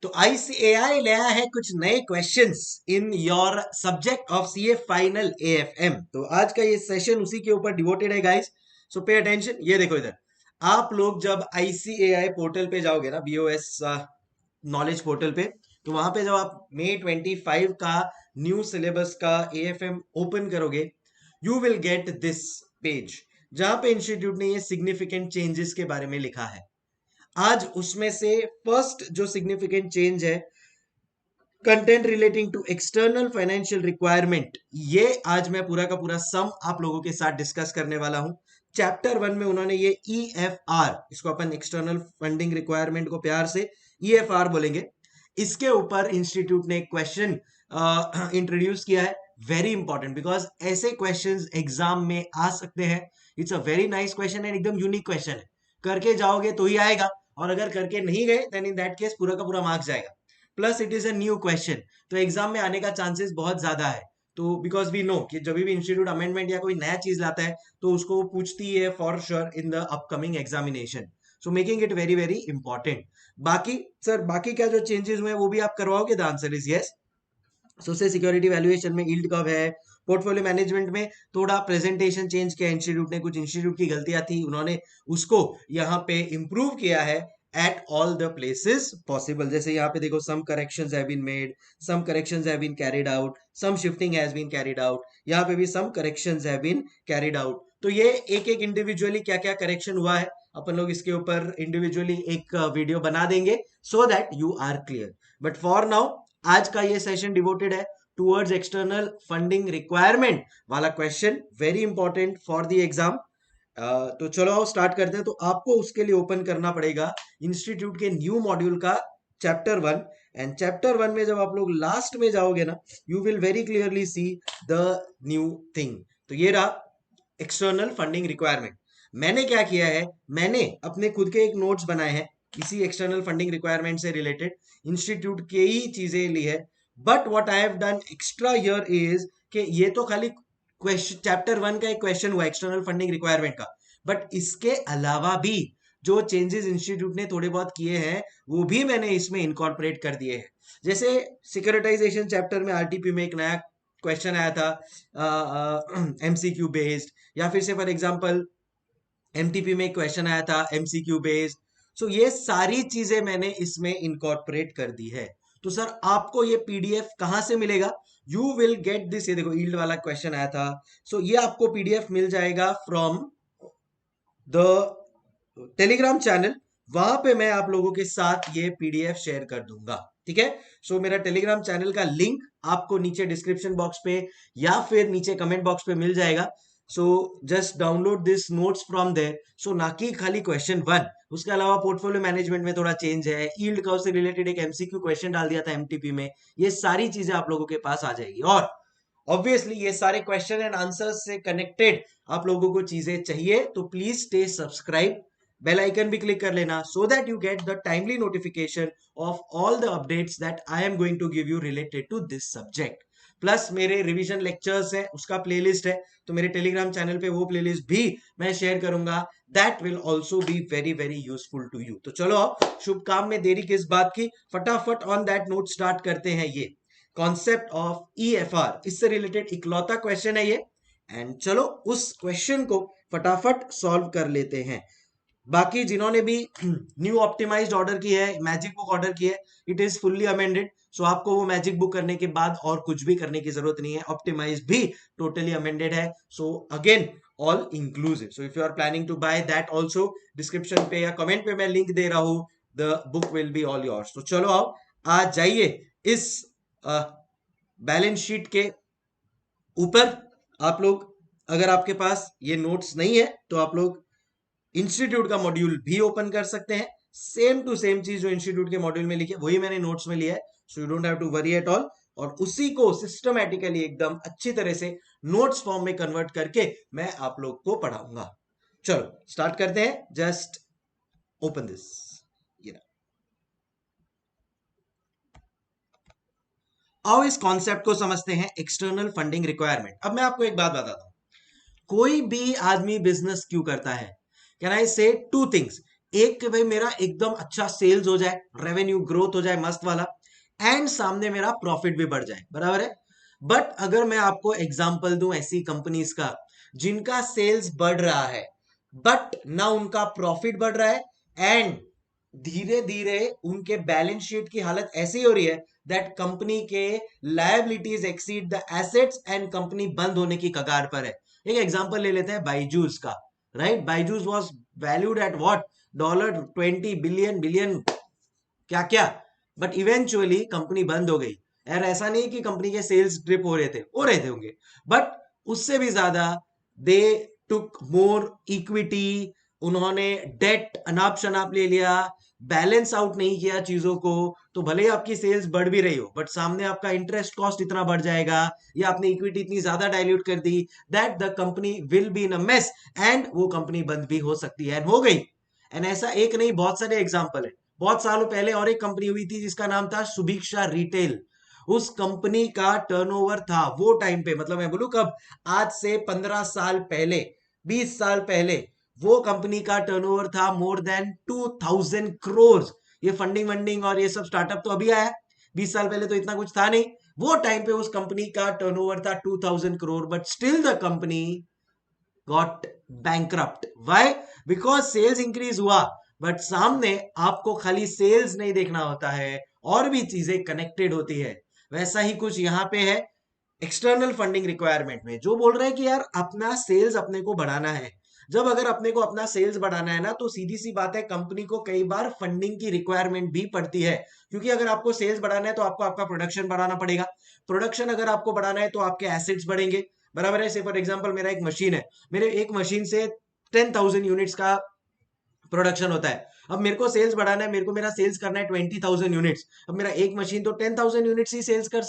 तो आईसीएआई लाया है कुछ नए questions in your subject of CA final AFM. तो आज का ये सेशन उसी के ऊपर डिवोटेड है गाइस। सो पे अटेंशन। ये देखो इधर, आप लोग जब आईसीएआई पोर्टल पे जाओगे ना, बीओएस नॉलेज पोर्टल पे, तो वहां पे जब आप मई 25 का न्यू सिलेबस का एएफएम ओपन करोगे, you will get this page जहां पे इंस्टीट्यूट ने ये सिग्निफिकेंट चेंजेस के बारे में लिखा है। आज उसमें से फर्स्ट जो सिग्निफिकेंट चेंज है, content relating to external financial requirement, ये आज मैं पूरा का पूरा सम आप लोगों के साथ डिस्कस करने वाला हूं। चैप्टर 1 में उन्होंने ये ईएफआर, इसको अपन एक्सटर्नल फंडिंग रिक्वायरमेंट को प्यार से ईएफआर बोलेंगे, इसके ऊपर इंस्टीट्यूट ने एक क्वेश्चन इंट्रोड्यूस किया है। वेरी इंपॉर्टेंट, बिकॉज ऐसे क्वेश्चंस एग्जाम में आ सकते हैं। It's a very nice question and एकदम यूनिक क्वेश्चन है। करके जाओगे तो ही आएगा, और अगर करके नहीं गए देन इन दैट केस पूरा का पूरा मार्क्स जाएगा। Plus it is a new question, तो एग्जाम में आने का चांसेस बहुत ज्यादा है। तो बिकॉज वी नो कि जब भी इंस्टीट्यूट अमेंडमेंट या कोई नया चीज लाता है तो उसको वो पूछती है for sure in the upcoming examination. So making it very very important. बाकी सर, बाकी क्या जो चेंजेस हुए हैं वो भी आप करवाओगे? The answer is yes. Social security valuation में यील्ड कर्व है। पोर्टफोलियो मैनेजमेंट में थोड़ा प्रेजेंटेशन चेंज किया इंस्टीट्यूट ने, कुछ इंस्टीट्यूट की गलतियां थी, उन्होंने उसको यहाँ पे इंप्रूव किया है at all the places possible। जैसे यहाँ पे देखो, some corrections have been made, some corrections have been carried out, some shifting has been carried out, यहाँ पे भी some corrections have been carried out। तो ये एक एक इंडिविजुअली क्या क्या करेक्शन हुआ है, अपन लोग इसके ऊपर इंडिविजुअली एक वीडियो बना देंगे, so that you are clear. But for now आज का ये सेशन डिवोटेड है टूवर्ड्स एक्सटर्नल फंडिंग रिक्वायरमेंट वाला question, very important for the exam. तो चलो आओ स्टार्ट करते हैं। तो आपको उसके लिए ओपन करना पड़ेगा इंस्टीट्यूट के न्यू मॉड्यूल का चैप्टर 1। एंड चैप्टर 1 में जब आप लोग लास्ट में जाओगे ना, you will very clearly see the new thing. तो ये रहा एक्सटर्नल फंडिंग रिक्वायरमेंट। मैंने क्या किया है, मैंने अपने खुद के एक नोट्स बनाए हैं इसी एक्सटर्नल फंडिंग रिक्वायरमेंट से रिलेटेड, इंस्टीट्यूट के ही चीजें ली है। But what I have done extra here is कि ये तो खाली क्वेश्चन चैप्टर 1 का एक क्वेश्चन हुआ एक्सटर्नल फंडिंग रिक्वायरमेंट का, बट इसके अलावा भी जो चेंजेस इंस्टीट्यूट ने थोड़े बहुत किए हैं वो भी मैंने इसमें इनकॉर्पोरेट कर दिए हैं। जैसे सिक्योरिटाइजेशन चैप्टर में आरटीपी में एक नया क्वेश्चन आया था एमसीक्यू बेस्ड, या फिर से फॉर एग्जांपल एमटीपी में क्वेश्चन आया था एमसीक्यू बेस्ड। सो ये सारी चीजें मैंने इसमें इनकॉर्पोरेट कर दी है। तो सर आपको ये पीडीएफ कहां से मिलेगा? यू विल गेट दिस, ये देखो ईल्ड वाला क्वेश्चन आया था। सो ये आपको पीडीएफ मिल जाएगा फ्रॉम द टेलीग्राम चैनल। वहां पे मैं आप लोगों के साथ ये पीडीएफ शेयर कर दूंगा, ठीक है? सो मेरा टेलीग्राम चैनल का लिंक आपको नीचे डिस्क्रिप्शन बॉक्स पे या फिर नीचे कमेंट बॉक्स पे मिल जाएगा। So just download this notes from there. So ना कि खाली क्वेश्चन 1, उसके अलावा पोर्टफोलियो मैनेजमेंट में थोड़ा चेंज है, यील्ड कर्व से रिलेटेड एक एमसीक्यू क्वेश्चन डाल दिया था एमटीपी में, ये सारी चीजें आप लोगों के पास आ जाएगी। और ऑब्वियसली ये सारे क्वेश्चन एंड आंसर्स से कनेक्टेड आप लोगों को चीजें चाहिए तो please stay subscribe, bell icon भी क्लिक कर लेना, so that you get the timely notification of all the updates that I am going to give you related to this subject. Plus मेरे रिवीजन लेक्चर्स है, उसका playlist है, तो मेरे Telegram channel पे वो प्लेलिस्ट भी मैं शेयर करूंगा। That will also be very very useful to you. तो चलो अब शुभ काम में देरी किस बात की, फटाफट ऑन दैट नोट स्टार्ट करते हैं। ये कॉन्सेप्ट ऑफ ईएफआर, इससे रिलेटेड इकलौता क्वेश्चन है ये, एंड चलो उस क्वेश्चन को फटाफट सॉल्व कर लेते हैं। बाकी जिन्होंने भी न्यू ऑप्टिमाइज्ड ऑर्डर की है, मैजिक बुक ऑर्डर की है, इट इज फुल्ली अमेंडेड। सो आपको वो मैजिक बुक करने के बाद और कुछ भी करने की जरूरत नहीं है, ऑप्टिमाइज भी टोटली अमेंडेड है। So again all inclusive. So if you are planning to buy that also, description पे या कमेंट पे मैं लिंक दे रहा हूं, the book will be all yours. तो चलो आओ आ जाइए इस बैलेंस शीट के ऊपर। आप लोग, अगर आपके पास ये नोट्स नहीं है तो आप लोग इंस्टीट्यूट का मॉड्यूल भी ओपन कर सकते हैं। सेम टू सेम चीज जो इंस्टीट्यूट के मॉड्यूल में लिखी है वही मैंने नोट्स में लिया है। So you don't have to worry at all, और उसी को सिस्टमैटिकली एकदम अच्छी तरह से नोट्स फॉर्म में कन्वर्ट करके मैं आप लोग को पढ़ाऊंगा। चलो स्टार्ट करते हैं। Just open this. आओ इस कॉन्सेप्ट को समझते हैं, एक्सटर्नल फंडिंग रिक्वायरमेंट। अब मैं आपको एक बात बताता हूं, कोई भी आदमी बिजनेस क्यों करता है? कैन आई से टू थिंग्स, एक कि भाई मेरा एकदम अच्छा सेल्स हो जाए, रेवेन्यू ग्रोथ हो जाए मस्त वाला, एंड सामने मेरा प्रॉफिट भी बढ़ जाए, बराबर है। बट अगर मैं आपको एग्जांपल दूं ऐसी कंपनीज का जिनका सेल्स बढ़ रहा है बट ना उनका प्रॉफिट बढ़ रहा है, एंड धीरे धीरे उनके बैलेंस शीट की हालत ऐसी हो रही है दैट कंपनी के liabilities exceed the assets and company बंद होने की कगार पर है। एक एग्जांपल ले लेते हैं बाइजूस का, right. Byju's was valued at what, $20 billion क्या क्या, बट इवेंचुअली कंपनी बंद हो गई। यार ऐसा नहीं कि कंपनी के सेल्स ड्रिप हो रहे थे होंगे, बट उससे भी ज्यादा दे टुक मोर इक्विटी, उन्होंने डेट अनाप शनाप ले लिया, बैलेंस आउट नहीं किया चीजों को। तो भले ही आपकी सेल्स बढ़ भी रही हो बट सामने आपका इंटरेस्ट कॉस्ट इतना बढ़ जाएगा या आपने इक्विटी इतनी ज्यादा डाइल्यूट कर दी that the company will be in a mess, and वो कंपनी बंद भी हो सकती है, एंड हो गई। एंड ऐसा एक नहीं बहुत सारे एग्जाम्पल है। बहुत सालों पहले और एक कंपनी हुई थी जिसका नाम था सुभिक्षा रिटेल। उस कंपनी का टर्नओवर था वो टाइम पे, मतलब मैं बोलूं कब, आज से 15 साल पहले, 20 साल पहले, वो कंपनी का टर्नओवर था मोर देन 2000 करोड़। ये फंडिंग वंडिंग और ये सब स्टार्टअप तो अभी आया, 20 साल पहले तो इतना कुछ था नहीं। वो टाइम पे उस कंपनी का टर्नओवर था 2000 crore, but still the company got bankrupt. Why? Because sales increase हुआ, बट सामने आपको खाली सेल्स नहीं देखना होता है, और भी चीजें कनेक्टेड होती है। वैसा ही कुछ यहाँ पे है एक्सटर्नल फंडिंग रिक्वायरमेंट में, जो बोल रहे हैं कि यार अपना सेल्स अपने को बढ़ाना है। जब अगर अपने को अपना सेल्स बढ़ाना है ना, तो सीधी सी बात है कंपनी को कई बार फंडिंग की रिक्वायरमेंट भी पड़ती है। क्योंकि अगर आपको सेल्स बढ़ाना है तो आपको आपका प्रोडक्शन बढ़ाना पड़ेगा। प्रोडक्शन अगर आपको बढ़ाना है तो आपके एसेट्स बढ़ेंगे, बराबर है। से फॉर एग्जाम्पल मेरा एक मशीन है, मेरे एक मशीन से 10,000 यूनिट्स का प्रोडक्शन होता है। अब मेरे को सेल्स बढ़ाना है, मेरे को मेरा सेल्स करना है 20,000 यूनिट्स। अब मेरा एक मशीन तो 10,000 यूनिट्स ही सेल्स कर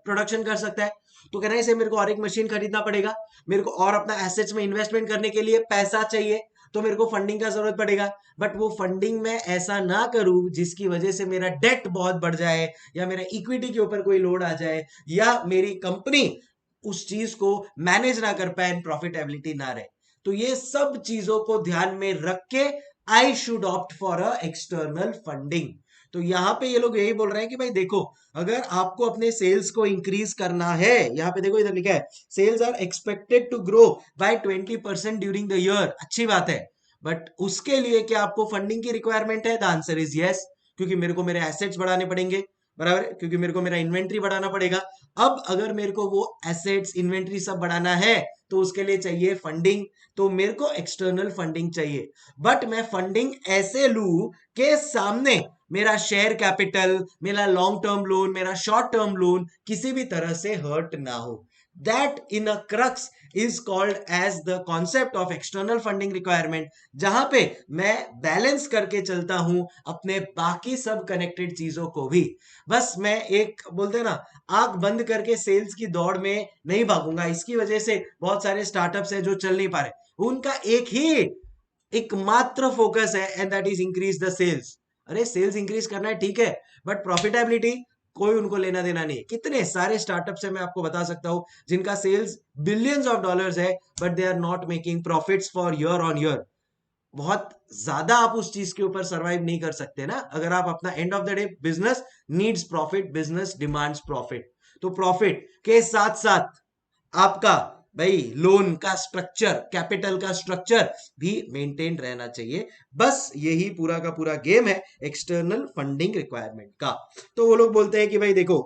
प्रोडक्शन कर सकता है। तो कहना है मेरे को और एक मशीन खरीदना पड़ेगा, मेरे को और अपना एसेट्स में इन्वेस्टमेंट करने के लिए पैसा चाहिए, तो मेरे को फंडिंग का जरूरत पड़ेगा। बट वो फंडिंग में ऐसा ना करूं जिसकी वजह से मेरा डेट बहुत बढ़ जाए, या मेरा इक्विटी के ऊपर कोई लोड आ जाए, या मेरी कंपनी उस चीज को मैनेज ना कर पाए, प्रॉफिटेबिलिटी ना रहे। तो ये सब चीजों को ध्यान में रख के I should opt for a external funding. तो यहां पे ये लोग यही बोल रहे हैं कि भाई देखो, अगर आपको अपने सेल्स को इंक्रीज करना है, यहां पे देखो इधर लिखा है sales are expected to grow by 20% during the year, अच्छी बात है। बट उसके लिए क्या आपको फंडिंग की रिक्वायरमेंट है? द आंसर इज यस, क्योंकि मेरे को मेरे एसेट्स बढ़ाने पड़ेंगे, बराबर है, क्योंकि मेरे को मेरा इन्वेंट्री बढ़ाना पड़ेगा। अब अगर मेरे को वो एसेट्स इन्वेंट्री सब बढ़ाना है तो उसके लिए चाहिए फंडिंग, तो मेरे को एक्सटर्नल फंडिंग चाहिए। बट मैं फंडिंग ऐसे लू के सामने मेरा शेयर कैपिटल, मेरा लॉन्ग टर्म लोन, मेरा शॉर्ट टर्म लोन किसी भी तरह से हर्ट ना हो। That in a crux is called as the concept of external funding requirement, जहां पे मैं बैलेंस करके चलता हूं अपने बाकी सब कनेक्टेड चीजों को भी। बस मैं एक बोलते ना, आंख बंद करके सेल्स की दौड़ में नहीं भागूंगा। इसकी वजह से बहुत सारे स्टार्टअप्स है जो चल नहीं पा रहे, उनका एक ही एकमात्र फोकस है and that is increase the sales. अरे सेल्स इंक्रीज करना है ठीक है, बट प्रॉफिटेबिलिटी कोई उनको लेना देना नहीं। कितने सारे स्टार्टअप्स है मैं आपको बता सकता हूं जिनका सेल्स बिलियंस ऑफ डॉलर्स है, but they are not making profits for year on year. बहुत ज्यादा आप उस चीज के ऊपर सरवाइव नहीं कर सकते ना। अगर आप अपना end of the day business needs profit, business demands profit, तो प्रॉफिट के साथ साथ आपका भाई लोन का स्ट्रक्चर, कैपिटल का स्ट्रक्चर भी मेंटेन रहना चाहिए। बस यही पूरा का पूरा गेम है एक्सटर्नल फंडिंग रिक्वायरमेंट का। तो वो लोग बोलते हैं कि भाई देखो,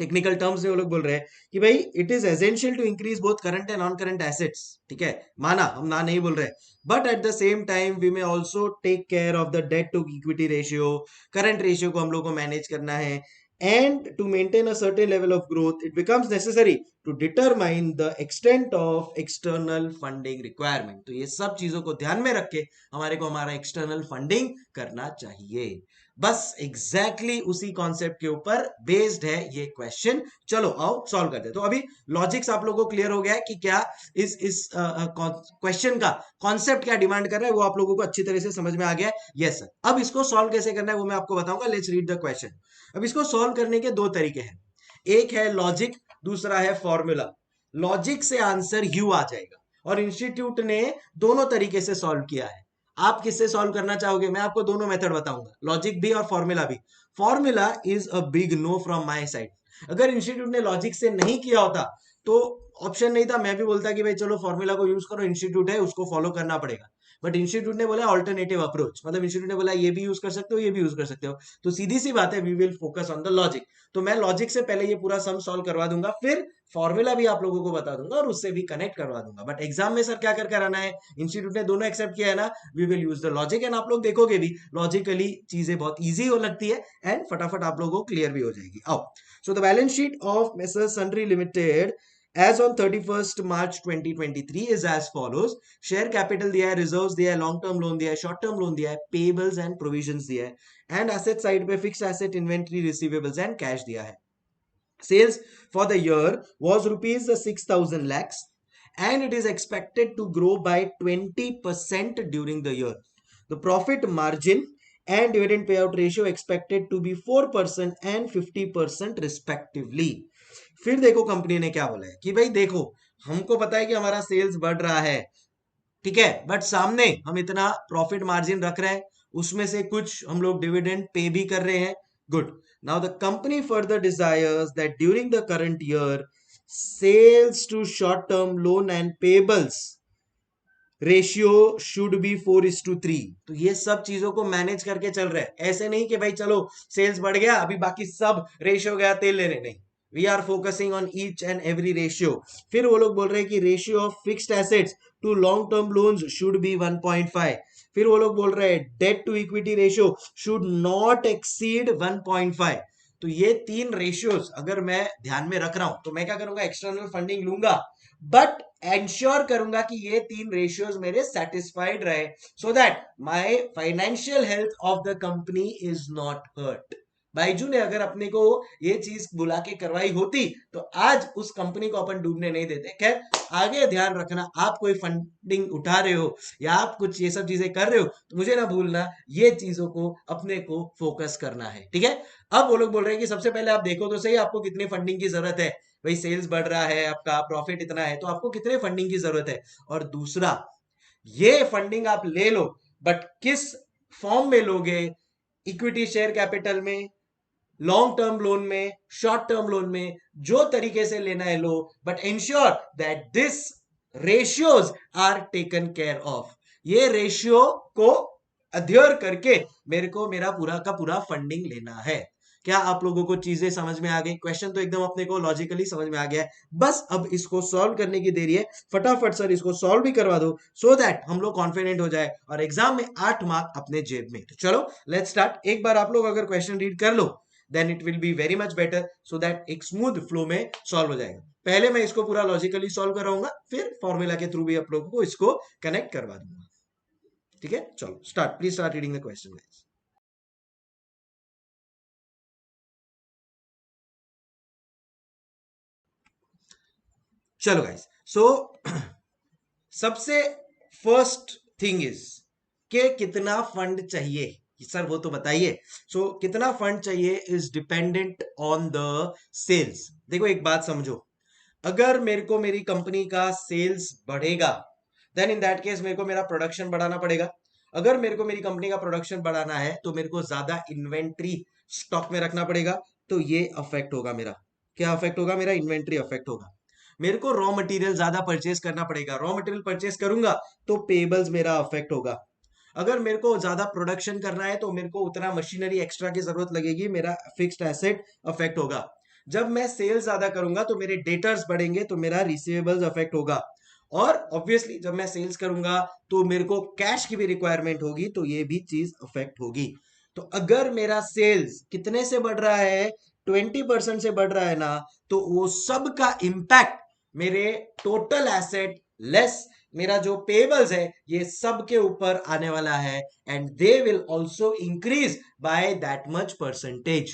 टेक्निकल टर्म्स में वो लोग बोल रहे हैं कि भाई it is essential to increase both current and non current assets, ठीक है, माना, हम ना नहीं बोल रहे, but at the same time we may also take care of the debt to equity ratio, current ratio को हम लोग को मैनेज करना है। And to maintain a certain level of growth it becomes necessary to determine the extent of external funding requirement. तो ये सब चीजों को ध्यान में रख के हमारे को हमारा एक्सटर्नल फंडिंग करना चाहिए। बस एग्जैक्टली उसी कॉन्सेप्ट के ऊपर बेस्ड है ये क्वेश्चन। चलो आओ सॉल्व करते हैं। तो अभी लॉजिक्स आप लोगों को क्लियर हो गया है कि क्या इस क्वेश्चन का कॉन्सेप्ट क्या डिमांड कर रहा है, वो आप लोगों को अच्छी तरह से समझ में आ गया है? Yes sir. अब इसको सॉल्व कैसे करना है वो मैं आपको बताऊंगा। Let's read the question. अब इसको सॉल्व करने के दो तरीके हैं, एक है लॉजिक, दूसरा है फॉर्मूला। लॉजिक से आंसर यू आ जाएगा, और इंस्टीट्यूट ने दोनों तरीके से सॉल्व किया है। आप किससे सॉल्व करना चाहोगे? मैं आपको दोनों मेथड बताऊंगा, लॉजिक भी और फॉर्मूला भी। Formula is a big know from my side. अगर इंस्टीट्यूट ने लॉजिक से नहीं किया होता तो ऑप्शन नहीं था, मैं भी बोलता कि भाई चलो फॉर्मूला को यूज करो, इंस्टीट्यूट है उसको फॉलो करना पड़ेगा। बट इंस्टीट्यूट ने बोला ऑल्टरनेटिव अप्रोच, मतलब इंस्टीट्यूट ने बोला ये भी यूज कर सकते हो, ये भी यूज कर सकते हो, तो सीधी सी बात है, we will focus on the logic. तो मैं लॉजिक से पहले ये पूरा सम सॉल्व करवा दूंगा, फिर फॉर्मूला भी आप लोगों को बता दूंगा और उससे भी कनेक्ट करवा दूंगा। बट एग्जाम में सर क्या कर कर आना है, इंस्टीट्यूट ने दोनों एक्सेप्ट किया है ना, we will use the logic. And आप लोग देखोगे भी लॉजिकली चीजें बहुत ईजी हो लगती है एंड फटाफट आप लोगों को क्लियर भी हो जाएगी। आओ, so the balance sheet of messrs सनरी limited as on 31st March 2023 is as follows। Share capital दिया है, रिजर्व्स दिया है, लॉन्ग टर्म लोन दिया है, शॉर्ट टर्म लोन दिया है, पेबल्स एंड प्रोविजंस दिया है, एंड एसेट साइड पे fix asset, inventory, receivables and cash दिया है। Sales for the year was rupees 6,000 lakhs and it is expected to grow by 20% during the year. The profit margin and dividend payout ratio expected to be 4% and 50% respectively। फिर देखो company ने क्या बोला है कि भाई देखो, हमको पता है कि हमारा सेल्स बढ़ रहा है, ठीक है, बट सामने हम इतना प्रॉफिट मार्जिन रख रहे हैं, उसमें से कुछ हम लोग डिविडेंड पे भी कर रहे हैं। Good. Now the company further desires that during the current year sales to short term loan and payables ratio should be 4:3। तो ये सब चीजों को मैनेज करके चल रहे हैं, ऐसे नहीं कि भाई चलो सेल्स बढ़ गया अभी बाकी सब रेशियो गया तेल लेने, नहीं, we are focusing on each and every ratio. फिर वो लोग बोल रहे हैं कि ratio of fixed assets to long term loans should be 1.5। फिर वो लोग बोल रहे हैं debt to equity ratio should not exceed 1.5। तो ये तीन रेशियोज अगर मैं ध्यान में रख रहा हूं तो मैं क्या करूंगा, एक्सटर्नल फंडिंग लूंगा, बट एंश्योर करूंगा कि ये तीन रेशियोज मेरे सेटिस्फाइड रहे, so that my financial health of the company is not hurt. Byju ने अगर अपने को ये चीज बुला के करवाई होती तो आज उस कंपनी को अपन डूबने नहीं देते। खैर, आगे ध्यान रखना, आप कोई फंडिंग उठा रहे हो या आप कुछ ये सब चीजें कर रहे हो तो मुझे ना भूलना, ये चीजों को अपने को फोकस करना है, ठीक है। अब वो लोग बोल रहे हैं कि सबसे पहले आप देखो तो सही आपको कितनी फंडिंग की जरूरत है। भाई सेल्स बढ़ रहा है, आपका प्रॉफिट इतना है, तो आपको कितने फंडिंग की जरूरत है। और दूसरा, ये फंडिंग आप ले लो, बट किस फॉर्म में लोगे, इक्विटी शेयर कैपिटल में, लॉन्ग टर्म लोन में, शॉर्ट टर्म लोन में, जो तरीके से लेना है लो, but ensure that this ratios are taken care of. ये रेशियो को अध्ययर करके मेरे को मेरा पूरा का पूरा फंडिंग लेना है। क्या आप लोगों को चीजें समझ में आ गई? क्वेश्चन तो एकदम अपने को लॉजिकली समझ में आ गया है, बस अब इसको सॉल्व करने की देरी है। फटाफट सर इसको सॉल्व भी करवा दो सो दैट हम लोग कॉन्फिडेंट हो जाए और एग्जाम में 8 मार्क अपने जेब में। तो चलो लेट्स स्टार्ट। एक बार आप लोग अगर क्वेश्चन रीड कर लो then it will be very much better, so that एक स्मूथ फ्लो में सॉल्व हो जाएगा। पहले मैं इसको पूरा लॉजिकली सॉल्व कराऊंगा, फिर फॉर्मूला के थ्रू भी आप लोगों को इसको कनेक्ट करवा दूंगा, ठीक है। चलो start, please start reading the question guys. चलो गाइस, सो सबसे फर्स्ट थिंग इज कि कितना फंड चाहिए, सर वो तो बताइए। सो कितना फंड चाहिए is dependent on the sales. देखो एक बात समझो, अगर मेरे को मेरी कंपनी का सेल्स बढ़ेगा देन इन दैट केस मेरे को मेरा प्रोडक्शन बढ़ाना पड़ेगा। अगर मेरे को मेरी कंपनी का प्रोडक्शन बढ़ाना है तो मेरे को ज्यादा इन्वेंट्री स्टॉक में रखना पड़ेगा, तो ये अफेक्ट होगा मेरा, क्या अफेक्ट होगा, मेरा इन्वेंट्री अफेक्ट होगा। मेरे को रॉ मटेरियल ज्यादा परचेज करना पड़ेगा, रॉ मटेरियल परचेज करूंगा तो पेबल्स मेरा अफेक्ट होगा। अगर मेरे को ज्यादा प्रोडक्शन करना है तो मेरे को उतना मशीनरी एक्स्ट्रा की जरूरत लगेगी, मेरा फिक्स्ड एसेट अफेक्ट होगा। जब मैं सेल्स ज्यादा करूंगा तो मेरे डेटर्स बढ़ेंगे तो मेरा रिसीवेबल्स अफेक्ट होगा। और ऑब्वियसली जब मैं सेल्स करूंगा तो मेरे को कैश की भी रिक्वायरमेंट होगी, तो ये भी चीज अफेक्ट होगी। तो अगर मेरा सेल्स कितने से बढ़ रहा है, 20% से बढ़ रहा है ना, तो वो सब का इंपैक्ट मेरे टोटल एसेट लेस मेरा जो पेबल्स है ये सब के ऊपर आने वाला है, and they will also increase by that much percentage.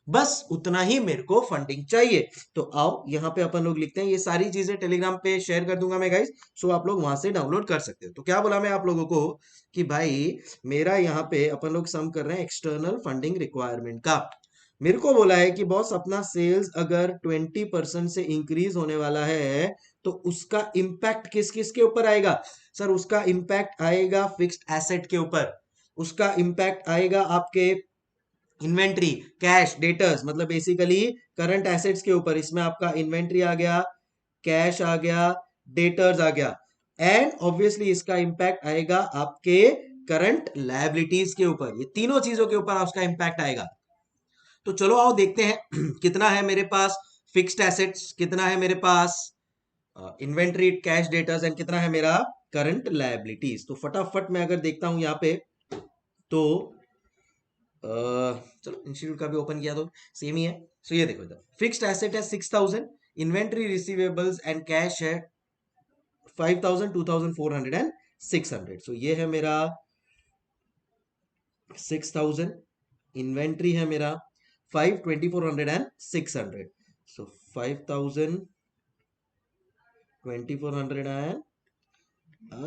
बस उतना ही मेरे को फंडिंग चाहिए। तो आओ यहाँ पे अपन लोग लिखते हैं, ये सारी चीजें टेलीग्राम पे शेयर कर दूंगा मैं गाइस, सो आप लोग वहां से डाउनलोड कर सकते हो। तो क्या बोला मैं आप लोगों को कि भाई मेरा यहाँ पे अपन लोग सम कर रहे हैं एक्सटर्नल फंडिंग रिक्वायरमेंट का। मेरे को बोला है कि बॉस अपना सेल्स अगर 20% से इंक्रीज होने वाला है तो उसका इम्पैक्ट किस किस के ऊपर आएगा? सर उसका इम्पैक्ट आएगा फिक्स्ड एसेट के ऊपर, उसका इम्पैक्ट आएगा आपके इन्वेंट्री, कैश, डेटर्स, मतलब बेसिकली करंट एसेट्स के ऊपर। इसमें आपका इन्वेंट्री आ गया, कैश आ गया, डेटर्स आ गया, एंड ऑब्वियसली इसका इम्पैक्ट आएगा आपके करंट लायबिलिटीज के ऊपर। ये तीनों चीजों के ऊपर उसका इम्पैक्ट आएगा। तो चलो आओ देखते हैं कितना है मेरे पास फिक्स्ड एसेट्स, कितना है मेरे पास इन्वेंट्री, कैश, डेटर्स, एंड कितना है मेरा करंट लायबिलिटीज। तो फटाफट मैं अगर देखता हूं यहाँ पे तो चलो इंस्टीट्यूट का भी ओपन किया तो सेम ही है। सो ये देखो इधर फिक्स्ड एसेट है 6000, इन्वेंट्री, रिसीवेबल्स एंड कैश है 5000, 2400 एंड 600। सो ये है मेरा 6000, इन्वेंट्री है मेरा 5, 2400 and 600। So 5000, 2400 and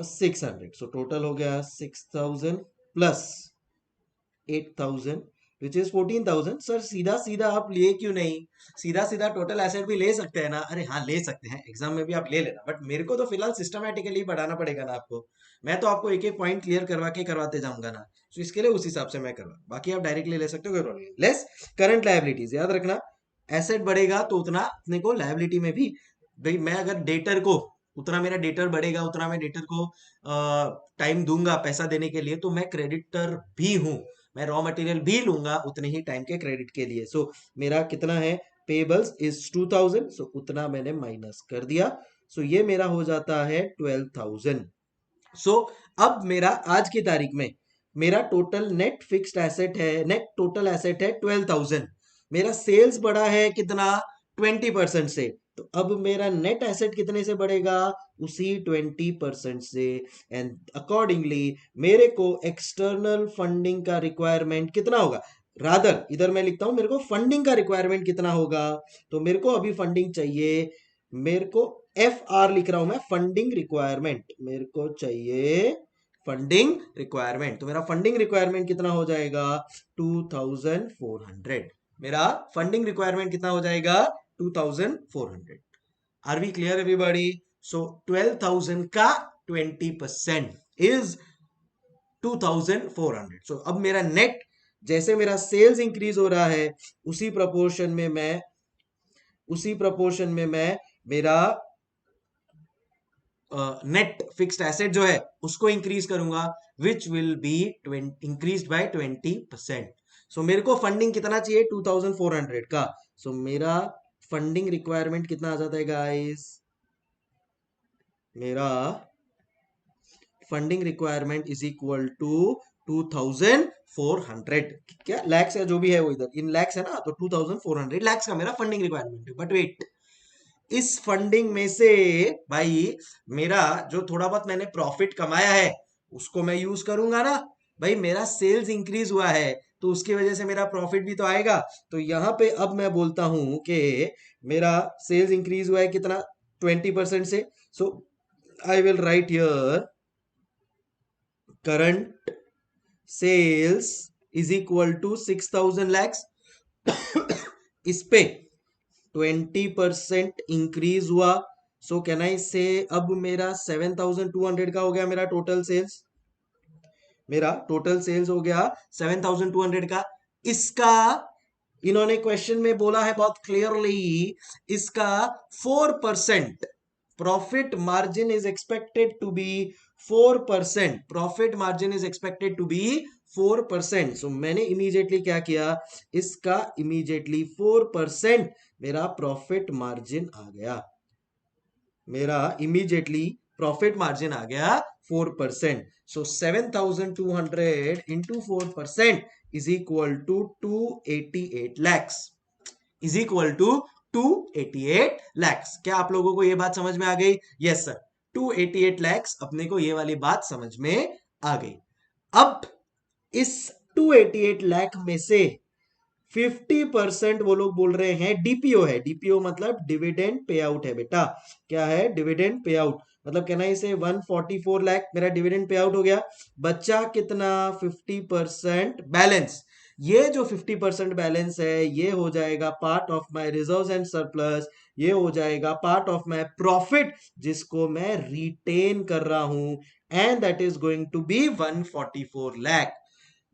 600। So total हो गया 6000 प्लस 8000 विच इज 14000। सर सीधा सीधा आप लिए क्यों नहीं? सीधा सीधा टोटल एसेट भी ले सकते हैं ना? अरे हाँ ले सकते हैं, एग्जाम में भी आप ले लेना, बट मेरे को तो फिलहाल सिस्टमैटिकली पढ़ाना पड़ेगा ना आपको। मैं तो आपको एक एक पॉइंट क्लियर करवा के करवाते जाऊंगा ना, तो इसके लिए उस हिसाब से मैं करवा, बाकी आप डायरेक्टली ले सकते हो, कोई प्रॉब्लम नहीं। लेस करंट लायबिलिटीज, याद रखना एसेट बढ़ेगा तो उतना अपने को लायबिलिटी में भी, भाई मैं अगर डेटर को उतना मेरा डेटर बढ़ेगा, उतना मैं डेटर को टाइम दूंगा पैसा देने के लिए, तो मैं क्रेडिटर भी हूं, मैं रॉ मटेरियल भी लूंगा उतने ही टाइम के क्रेडिट के लिए। सो मेरा कितना है, पेबल्स इज 2000, सो उतना मैंने माइनस कर दिया। सो ये मेरा हो जाता है 12000। सो अब मेरा आज की तारीख में मेरा टोटल नेट फिक्स्ड एसेट है, नेट टोटल एसेट है 12000। मेरा सेल्स बढ़ा है कितना, 20% से। तो अब मेरा नेट एसेट कितने से बढ़ेगा, उसी 20% से। एंड अकॉर्डिंगली मेरे को एक्सटर्नल फंडिंग का रिक्वायरमेंट कितना होगा, रादर इधर मैं लिखता हूं मेरे को फंडिंग का रिक्वायरमेंट कितना होगा। तो मेरे को अभी फंडिंग चाहिए, मेरे को एफ आर लिख रहा हूं मैं, फंडिंग रिक्वायरमेंट, मेरे को चाहिए फंडिंग रिक्वायरमेंट। तो मेरा फंडिंग रिक्वायरमेंट कितना हो जाएगा, 2400। मेरा फंडिंग रिक्वायरमेंट कितना हो जाएगा, 2400। Are we clear everybody? So 12000 का 20% इज 2400। सो अब मेरा नेट, जैसे मेरा सेल्स इंक्रीज हो रहा है उसी प्रपोर्शन में मैं मेरा नेट फिक्स्ड एसेट जो है उसको इंक्रीज करूंगा, विच विल बी इंक्रीज बाय 20%। सो मेरे को फंडिंग कितना चाहिए, 2400 का। सो मेरा फंडिंग रिक्वायरमेंट कितना आ जाता है गाइस, मेरा funding requirement is equal to 2400। क्या लैक्स है, जो भी है वो इधर इन लैक्स है ना, तो 2400 लैक्स का मेरा फंडिंग रिक्वायरमेंट है। बट वेट, इस फंडिंग में से भाई मेरा जो थोड़ा बहुत मैंने प्रॉफिट कमाया है उसको मैं यूज करूंगा ना। भाई मेरा सेल्स इंक्रीज हुआ है तो उसकी वजह से मेरा प्रॉफिट भी तो आएगा। तो यहां पे अब मैं बोलता हूं कि मेरा सेल्स इंक्रीज हुआ है कितना, 20% से। So I will write here current sales is equal to 6000 lakhs. इस पे 20% इंक्रीज हुआ। सो कैन आई से अब मेरा 7200 का हो गया मेरा टोटल सेल्स, मेरा टोटल सेल्स हो गया 7200 का। इसका इन्होंने क्वेश्चन में बोला है बहुत क्लियरली, इसका 4% profit margin is expected to be 4%, profit margin is expected to be 4%। So मैंने इमीडिएटली क्या किया, इसका इमीडिएटली 4% मेरा प्रॉफिट मार्जिन आ गया, मेरा इमीडिएटली प्रॉफिट मार्जिन आ गया 4%। So 7200 into 4% is equal to 288 lakhs, is equal to 288 lakhs. क्या आप लोगों को ये बात समझ में आ गई? यस सर, 288 लैक्स अपने को ये वाली बात समझ में आ गई। अब इस 288 लाख में से 50% वो लोग बोल रहे हैं डीपीओ है। डीपीओ मतलब डिविडेंड पे आउट है बेटा। क्या है, डिविडेंड पे आउट। मतलब कहना इसे 144 लाख मेरा डिविडेंड पे आउट हो गया। बच्चा कितना, 50% बैलेंस। ये जो 50% बैलेंस है ये हो जाएगा part of my reserves and surplus, ये हो जाएगा पार्ट ऑफ माय प्रॉफिट जिसको मैं रिटेन कर रहा हूं, and that is going to be 144 lakh.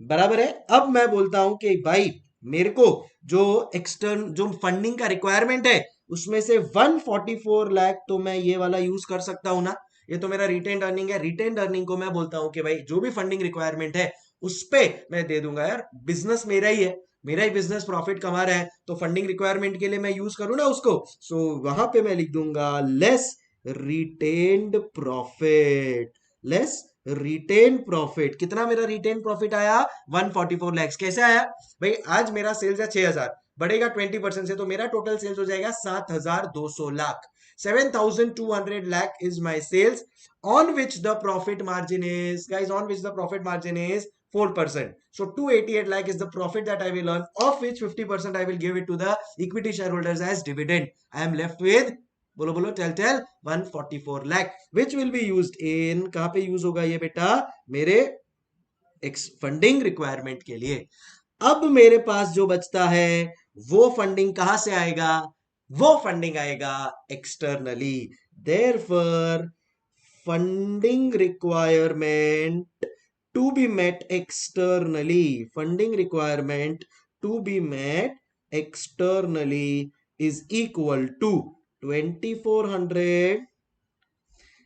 बराबर है। अब मैं बोलता हूं कि भाई मेरे को जो एक्सटर्न जो फंडिंग का रिक्वायरमेंट है उसमें से 144 लाख तो मैं ये वाला यूज कर सकता हूं ना। ये तो मेरा रिटेन अर्निंग है। रिटेन अर्निंग को मैं बोलता हूं कि भाई जो भी फंडिंग रिक्वायरमेंट है उस पे मैं दे दूंगा। यार बिजनेस मेरा ही है, मेरा ही बिजनेस प्रॉफिट कमा रहा है, तो फंडिंग रिक्वायरमेंट के लिए मैं यूज करूँ ना उसको। सो वहां पे मैं लिख दूंगा less retained profit, less retain profit. कितना मेरा रिटेन प्रॉफिट आया? 144 लैक्स। कैसे आया भाई? आज मेरा सेल्स है 6000, बढ़ेगा 20% से तो मेरा टोटल सेल्स हो जाएगा 7200 lakh. 7200 lakh is my sales, on which the profit margin is, guys, on which the profit margin is 4%. So 288 lakh is the profit that I will earn, of which 50% I will give it to the equity shareholders as dividend. I am left with, बोलो बोलो, tell 144 lakh, which will be used in, कहां पे use होगा ये बेटा? मेरे funding requirement के लिए। अब मेरे पास जो बचता है वो फंडिंग कहां से आएगा? वो फंडिंग आएगा externally. Therefore funding requirement to be met externally, funding requirement to be met externally is equal to 2400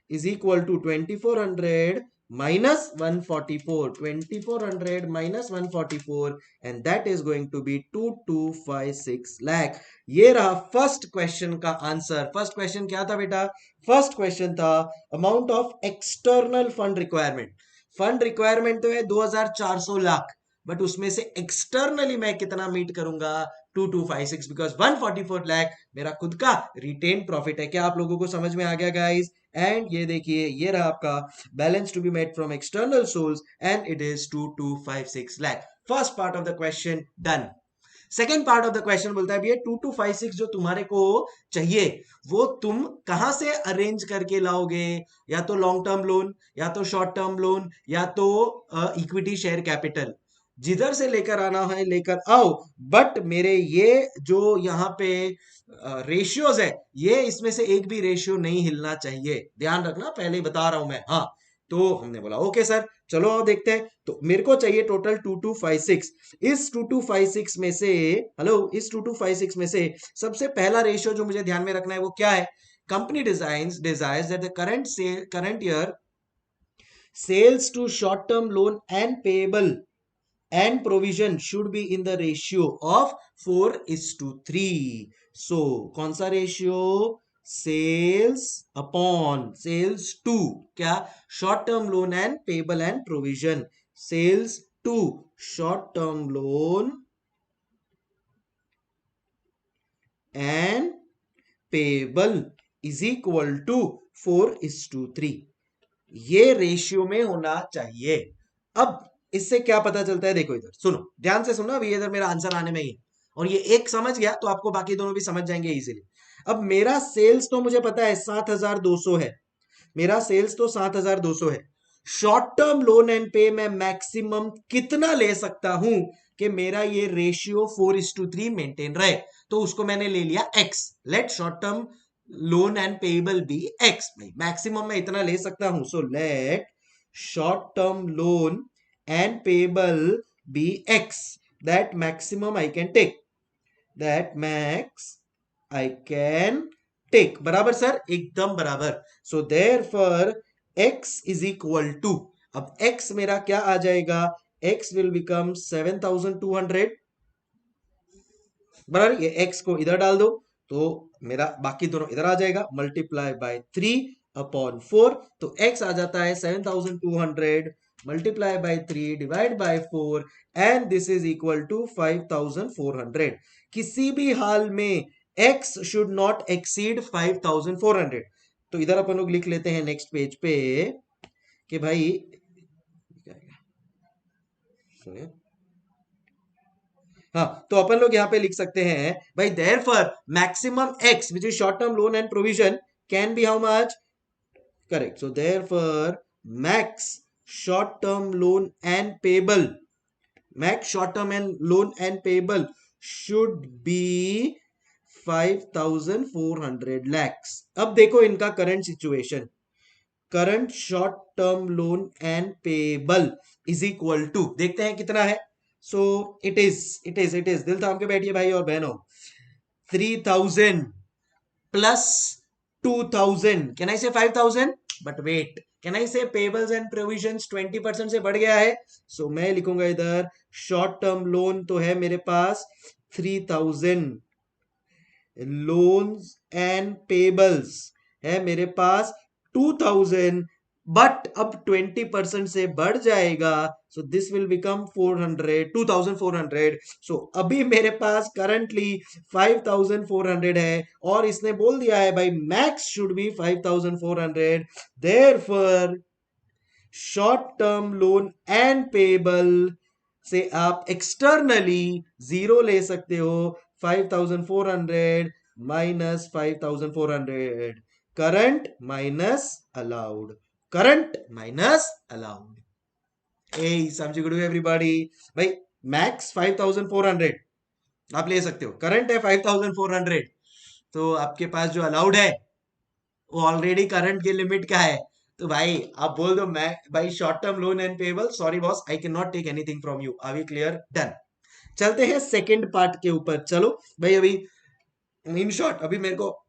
is equal to 2400 minus 144, 2400 minus 144, and that is going to be 2256 lakh। ये रहा first question का answer. First question क्या था बेटा? First question था amount of external fund requirement. Fund requirement तो है 2400 lakh, but उसमें से एक्सटर्नली मैं कितना मीट करूंगा? 2256, बिकॉज 144 लाख मेरा खुद का रिटेन प्रॉफिट है। क्या आप लोगों को समझ में आ गया गाइस? एंड ये देखिए ये रहा आपका balance to be made from external source, and it is 2256 lakh. First part of the question done. Second part of the question बोलता है भैया 2256 जो तुम्हारे को चाहिए वो तुम कहां से अरेंज करके लाओगे? या तो लॉन्ग टर्म लोन, या तो शॉर्ट टर्म लोन, या तो इक्विटी शेयर कैपिटल। जिधर से लेकर आना है लेकर आओ, बट मेरे ये जो यहाँ पे रेशियोज है ये इसमें से एक भी रेशियो नहीं हिलना चाहिए। ध्यान रखना, पहले ही बता रहा हूं मैं। हाँ, तो हमने बोला ओके सर, चलो आओ देखते हैं। तो मेरे को चाहिए टोटल 2256। इस 2256 में से, हेलो, इस 2256 में से सबसे पहला रेशियो जो मुझे ध्यान में रखना है वो क्या है? Company desires that the current year sales to short term loan and payable and provision should be in the ratio of 4:3। so कौन सा ratio? Sales upon sales to क्या? Short term loan and payable and provision. Sales to short term loan and payable is equal to 4:3। ये ratio में होना चाहिए। अब इससे क्या पता चलता है? देखो इधर सुनो, ध्यान से सुनो। अभी इधर मेरा आंसर आने में ही है, और ये एक समझ गया तो आपको बाकी दोनों भी समझ जाएंगे इजीली। अब मेरा सेल्स तो मुझे पता है 7200 है, मेरा सेल्स तो 7200 है। शॉर्ट टर्म लोन एंड पे मैं मैक्सिमम कितना ले सकता हूं कि मेरा ये रेशियो 4:3 मेंटेन रहे? तो उसको मैंने ले लिया x। Let short term loan and payable be x। Maximum मैं इतना ले सकता हूं, so let short term loan and payable be x, that maximum I can take, that max I can take। बराबर सर? एकदम बराबर। so therefore x is equal to, अब x मेरा क्या आ जाएगा? x will become 7200। बराबर, ये x को इधर डाल दो तो मेरा बाकी दोनों इधर आ जाएगा, मल्टीप्लाई बाय 3/4। तो x आ जाता है 7200 multiply by 3 divide by 4, and this is equal to 5400। किसी भी हाल में x should not exceed 5400। तो इधर अपन लोग लिख लेते हैं नेक्स्ट पेज पे कि भाई, सुनिए, हाँ, तो अपन लोग यहां पे लिख सकते हैं भाई therefore maximum x which is short term loan and provision can be how much? Correct। so therefore max short term loan and payable max short term and loan and payable should be 5,400 lakhs. अब देखो इनका current situation. Current short term loan and payable is equal to, देखते हैं कितना है. So it is दिल थाम के बैठिए भाई और बहनों. 3,000 plus 2,000. Can I say 5,000? But wait, can I say payables and provisions 20% से बढ़ गया है. So मैं लिखूंगा इधर शॉर्ट टर्म लोन तो है मेरे पास 3,000. लोन्स एंड पेबल्स है मेरे पास 2,000. बट अब 20% से बढ़ जाएगा. So this will become 400, 2,400. सो अभी मेरे पास करंटली 5,400 है और इसने बोल दिया है भाई max should be 5,400. Therefore short term loan and payable से आप एक्सटर्नली जीरो ले सकते हो. 5,400 minus 5,400. Current minus allowed. Current minus allowed. ए समझ गुड एवरीबॉडी. भाई मैक्स 5,400 आप ले सकते हो. करंट है 5,400. तो आपके पास जो अलाउड है वो ऑलरेडी करंट की लिमिट का है. तो भाई आप बोल दो मैं भाई short term loan and payable sorry boss I can not take anything from you. Are we clear? Done. चलते हैं सेकंड पार्ट के ऊपर. चलो भाई अभी इन शॉर्ट अभी मेरे को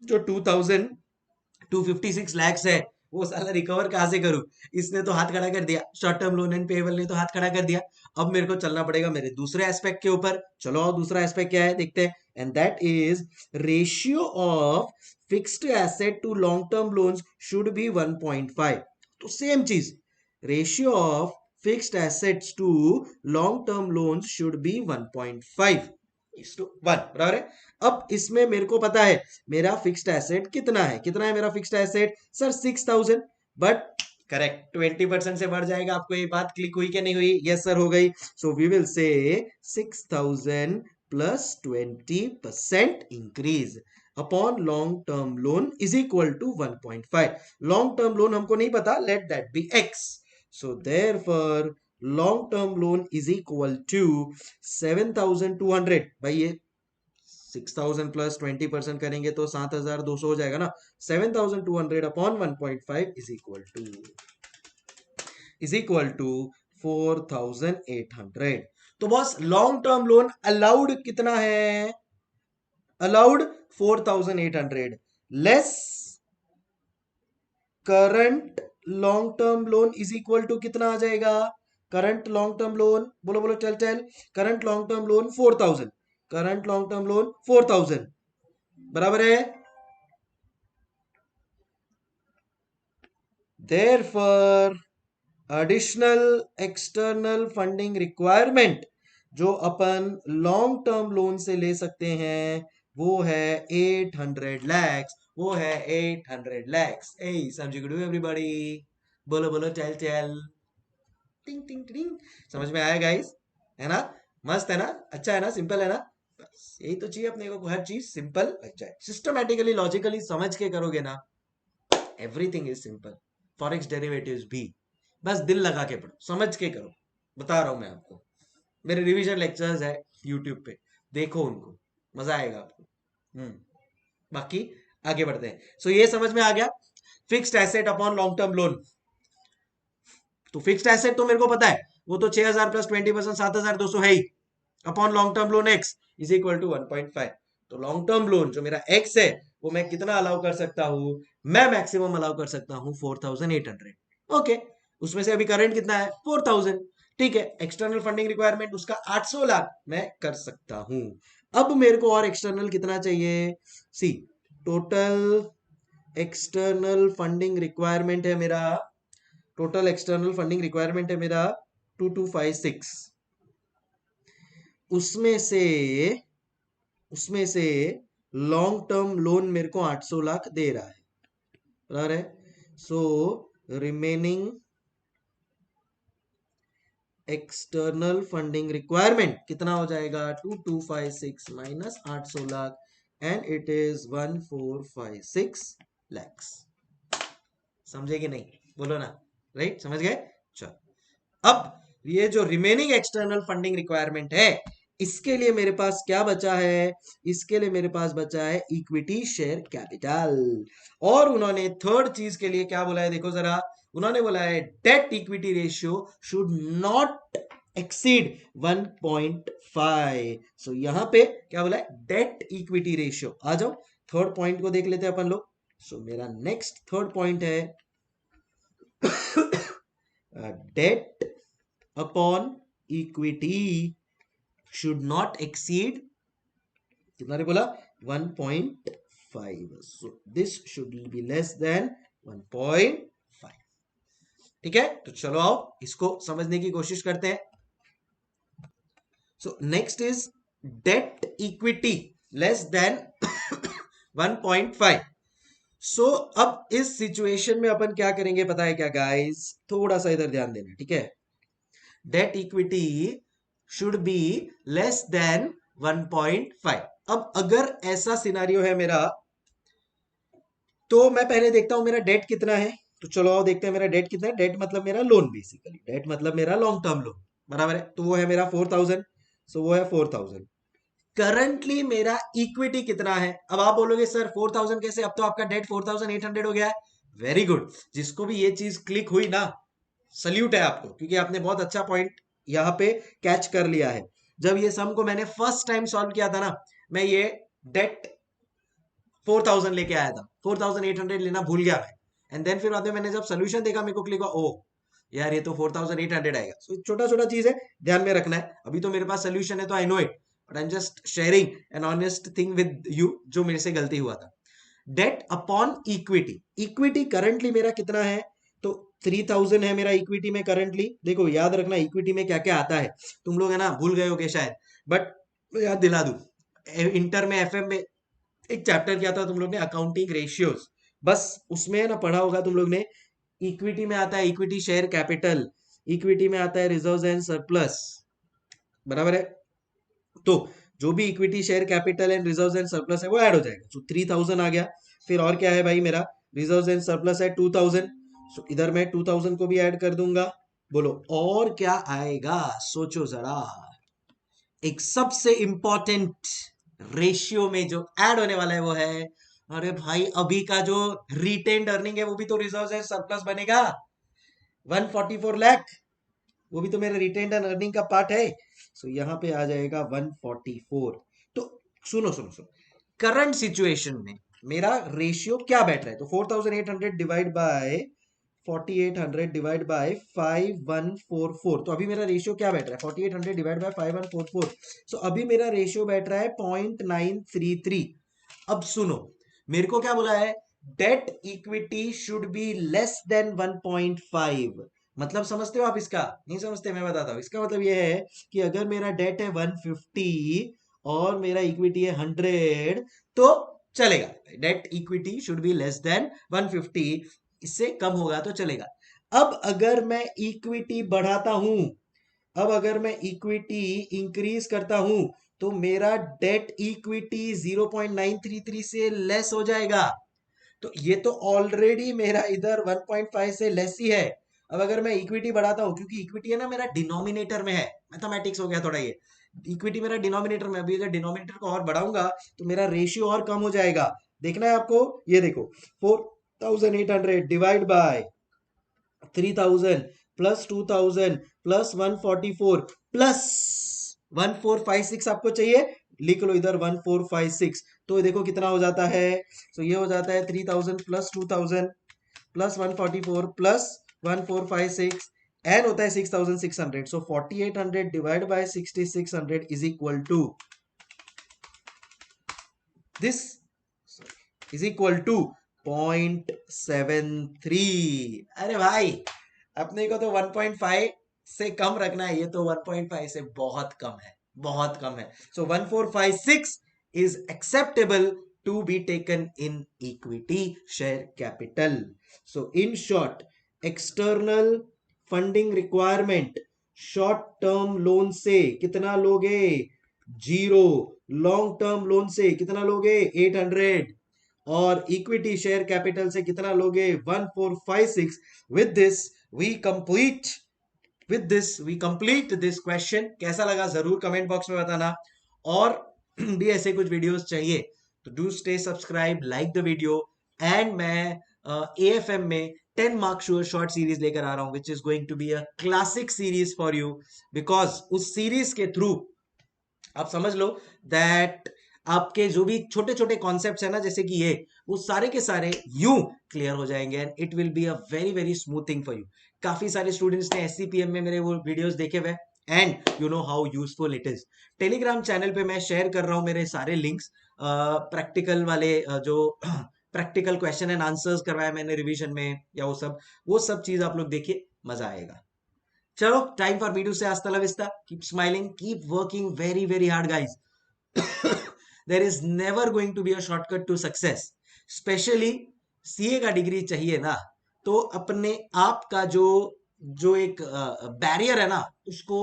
जो 2,256 लैक्स है वो साला रिकवर कहां से करूं. इसने तो हाथ खड़ा कर दिया. Short term loan and payable ने तो हाथ खड़ा कर दिया. अब मेरे को चलना पड़ेगा मेरे दूसरे एस्पेक्ट के ऊपर. चलो और दूसरा एस्पेक्ट क्या है देखते हैं. And that is ratio of fixed asset to long term loans should be 1.5. तो सेम चीज ratio of fixed assets to long term loans should be 1.5 is to 1 बराबर है. अब इसमें मेरे को पता है मेरा फिक्स्ड एसेट कितना है. कितना है मेरा fixed asset sir 6,000. But correct 20% से बढ़ जाएगा. आपको ये बात क्लिक हुई कि नहीं हुई? यस सर हो गई. So we will say 6,000 plus 20% increase upon long term loan is equal to 1.5. Long term loan हमको नहीं पता. Let that be x. So therefore long term loan is equal to 7,200. भाई ये 6,000 प्लस 20% करेंगे तो 7,200 हो जाएगा ना. 7,200 अपॉन 1.5 इज इक्वल टू 4,800. तो boss long term loan allowed कितना है? Allowed 4,800 less current long term loan is equal to कितना आ जाएगा? करंट लॉन्ग टर्म लोन बोलो बोलो चल चल. Current long term loan 4,000. Current long term loan 4,000 बराबर है. Therefore additional external funding requirement जो अपन लॉन्ग टर्म लोन से ले सकते हैं वो है 800 लैक्स. वो है 800 लैक्स. ए समझ गुड एवरीबॉडी. बोलो बोलो चल चल. टिंग टिंग टिंग. समझ में आया गाइस? है ना? मस्त है ना? अच्छा है ना? सिंपल है ना? बस यही तो चाहिए अपने को. हर चीज सिंपल लग जाए. सिस्टमैटिकली लॉजिकली समझ के करोगे ना everything is simple. Forex derivatives भी बस दिल लगा के पढ़ो. समझ के करो. बता रहा हूं मैं आपको. मेरे रिवीजन लेक्चर्स है यूट्यूब पे. देखो उनको. मजा आएगा आपको. बाकी आगे बढ़ते हैं. सो ये समझ में आ गया. Fixed asset upon long term loan. तो फिक्स्ड एसेट तो मेरे को पता है वो तो 6,000 प्लस 20% 7,200 है ही. Upon long term loan x is equal to 1.5. तो लॉन्ग टर्म लोन जो मेरा एक्स है वो मैं कितना अलाउ कर सकता हूं? मैं मैक्सिमम अलाउ कर सकता हूं 4,800. ओके. उसमें से अभी करंट कितना है? 4,000. ठीक है. एक्सटर्नल फंडिंग रिक्वायरमेंट उसका 800 लाख मैं कर सकता हूं. अब मेरे को और एक्सटर्नल कितना चाहिए? सी टोटल एक्सटर्नल फंडिंग रिक्वायरमेंट है मेरा. टोटल एक्सटर्नल फंडिंग रिक्वायरमेंट है मेरा 2,256. उसमें से लॉन्ग टर्म लोन मेरे को 800 लाख दे रहा है. बराबर है. So remaining external funding requirement कितना हो जाएगा? 2,256 minus 800 lakh and it is 1,456 lakhs. समझे कि नहीं? बोलो ना. राइट समझ गए. चलो अब ये जो रिमेनिंग एक्सटर्नल फंडिंग रिक्वायरमेंट है, इसके लिए मेरे पास क्या बचा है? इसके लिए मेरे पास बचा है इक्विटी शेयर कैपिटल। और उन्होंने थर्ड चीज के लिए क्या बोला है, देखो जरा, उन्होंने बोला है debt equity ratio should not exceed 1.5। सो यहां पे क्या बोला है? Debt equity ratio. आ जाओ थर्ड पॉइंट को देख लेते हैं अपन लोग। सो मेरा नेक्स्ट थर्ड पॉइंट है debt upon equity should not exceed, कितना ने बोला? 1.5। So this should be less than 1.5। ठीक है, तो चलो आओ इसको समझने की कोशिश करते हैं। So next is debt equity less than 1.5। सो अब इस सिचुएशन में अपन क्या करेंगे पता है क्या गाइस? थोड़ा सा इधर ध्यान देना, ठीक है? Debt equity should be less than 1.5। अब अगर ऐसा सिनारियो है मेरा, तो मैं पहले देखता हूं मेरा डेट कितना है। तो चलो आओ देखते हैं मेरा डेट कितना है। डेट मतलब मेरा लोन, बेसिकली डेट मतलब मेरा लॉन्ग टर्म लोन, बराबर है? तो वो है मेरा 4000। सो वो है 4000। करंटली मेरा इक्विटी कितना है? अब आप बोलोगे सर 4000 कैसे, अब तो आपका डेट 4800 हो गया है। वेरी गुड, जिसको भी ये चीज क्लिक हुई ना, सल्यूट है आपको, क्योंकि आपने बहुत अच्छा पॉइंट यहाँ पे कैच कर लिया है। जब ये सम को मैंने फर्स्ट टाइम सॉल्व किया था ना, मैं ये डेट 4000 लेके आया था, 4800 लेना भूल गया मैं। एंड देन फिर बाद में मैंने जब सोल्यूशन देखा, मेरे को क्लिक हुआ, ओ यार ये तो 4800 आएगा। सो छोटा छोटा चीज है, ध्यान में रखना है। अभी तो मेरे पास सोल्यूशन है तो I know it, but I am just sharing an honest thing with you, जो मेरे से गलती हुआ था। Debt upon equity, equity currently मेरा कितना है? तो 3000 है मेरा इक्विटी में करंटली। देखो याद रखना इक्विटी में क्या क्या आता है, तुम लोग है ना भूल गए हो के शायद, बट याद दिला दूं। इंटर में एफएम में एक चैप्टर किया था तुम लोग ने, अकाउंटिंग रेशियोज, बस उसमें ना पढ़ा होगा तुम लोग ने। इक्विटी में आता है इक्विटी शेयर कैपिटल, इक्विटी में आता है रिजर्व्स एंड सरप्लस, बराबर है? तो जो भी equity share capital and reserves and surplus है वो ऐड हो जाएगा। सो 3000 आ गया। फिर और क्या है भाई मेरा? रिजर्व्स एंड सरप्लस है 2000। सो इधर मैं 2000 को भी ऐड कर दूंगा। बोलो और क्या आएगा, सोचो जरा। एक सबसे इंपॉर्टेंट रेशियो में जो ऐड होने वाला है वो है, अरे भाई अभी का जो रिटेन्ड अर्निंग है वो भी तो रिजर्व्स एंड सरप्लस बनेगा। 144 लाख, वो भी तो मेरा रिटेन्ड अर्निंग का पार्ट है। सो यहाँ पे आ जाएगा 144। तो सुनो सुनो सुनो, करंट सिचुएशन में मेरा रेशियो क्या बैठ रहा है? तो 4800 डिवाइड बाय 4800 डिवाइड बाय 5144। तो अभी मेरा रेशियो क्या बैठ रहा है? 4800 डिवाइड बाय 5144। सो अभी मेरा रेशियो बैठ रहा है 0.933। अब सुनो, मेरे को क्या बोला है? Debt equity should be less than 1.5। मतलब समझते हो आप इसका? नहीं समझते? मैं बताता हूँ। इसका मतलब यह है कि अगर मेरा डेट है 150 और मेरा इक्विटी है 100, तो चलेगा। Debt equity should be less then 150, इससे कम होगा तो चलेगा। अब अगर मैं इक्विटी बढ़ाता हूं, अब अगर मैं इक्विटी इंक्रीज करता हूं, तो मेरा डेट इक्विटी 0.933 से लेस हो जाएगा। तो ये तो ऑलरेडी मेरा इधर 1.5 से लेस ही है। अब अगर मैं इक्विटी बढ़ाता हूं, क्योंकि इक्विटी है ना मेरा डिनोमिनेटर में है, मैथमेटिक्स हो गया थोड़ा ये, इक्विटी मेरा डिनोमिनेटर में, अभी अगर डिनोमिनेटर को और बढ़ाऊंगा तो मेरा रेशियो और कम हो जाएगा। देखना है आपको, ये देखो 4800 divide bye 3000 plus 2000 plus 144 plus 1456 आपको चाहिए, लिख लो इधर 1456। तो देखो कितना हो जाता है? तो ये हो जाता है 3000 प्लस 2000 प्लस 144 प्लस 1456, एन होता है 6600। So 4800 divide by 6600 is equal to this, is equal to 0.73। अरे भाई अपने को तो 1.5 से कम रखना है, ये तो 1.5 से बहुत कम है, बहुत कम है। So 1456 is acceptable to be taken in equity share capital. So in short, external funding requirement short term loan से कितना लोगे? 0। लॉन्ग टर्म लोन से कितना लोगे? 800। और इक्विटी शेयर कैपिटल से कितना लोगे? 1456। With this we complete with this we complete this question. कैसा लगा जरूर कमेंट बॉक्स में बताना. और भी ऐसे कुछ वीडियोस चाहिए तो do stay subscribe, like the video. And मैं एएफएम में 10 मार्क श्योर शॉर्ट सीरीज लेकर आ रहा हूं which is going to be a classic series for you. Because उस सीरीज के थ्रू आप समझ लो दैट आपके जो भी छोटे छोटे कॉन्सेप्ट्स है ना, जैसे कि ये, वो सारे के सारे यूं क्लियर हो जाएंगे and it will be a very very smoothing for you. काफी सारे स्टूडेंट्स ने एससीपीएम में मेरे वो वीडियोस देखे हुए and you know how useful it is. Telegram channel पे मैं शेयर कर रहा हूं मेरे सारे लिंक्स. प्रैक्टिकल वाले जो प्रैक्टिकल क्वेश्चन एंड आंसर्स करवाए मैंने रिवीजन में, या वो सब चीज आप लोग देखिए, मजा आएगा. चलो, टाइम फॉर मी टू से hasta la vista. Keep smiling, keep working very very hard guys. There is never going to be a shortcut to success. Specially CA का डिग्री चाहिए ना, तो अपने आप का जो जो एक बैरियर है ना, उसको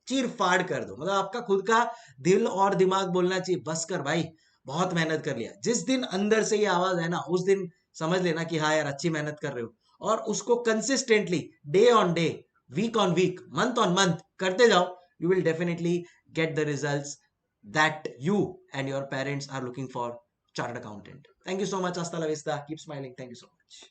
चीर फाड़ कर दो. मतलब आपका खुद का दिल और दिमाग बोलना चाहिए बस कर भाई, बहुत मेहनत कर लिया. जिस दिन अंदर से ये आवाज है ना, उस दिन समझ लेना कि हाँ यार अच्छी मेहनत कर रहे हो. और उसको consistently day on day, week on week, month on month करते जाओ. You will definitely get the results that you and your parents are looking for. Chartered accountant. Thank you so much. Hasta la vista. Keep smiling. Thank you so much.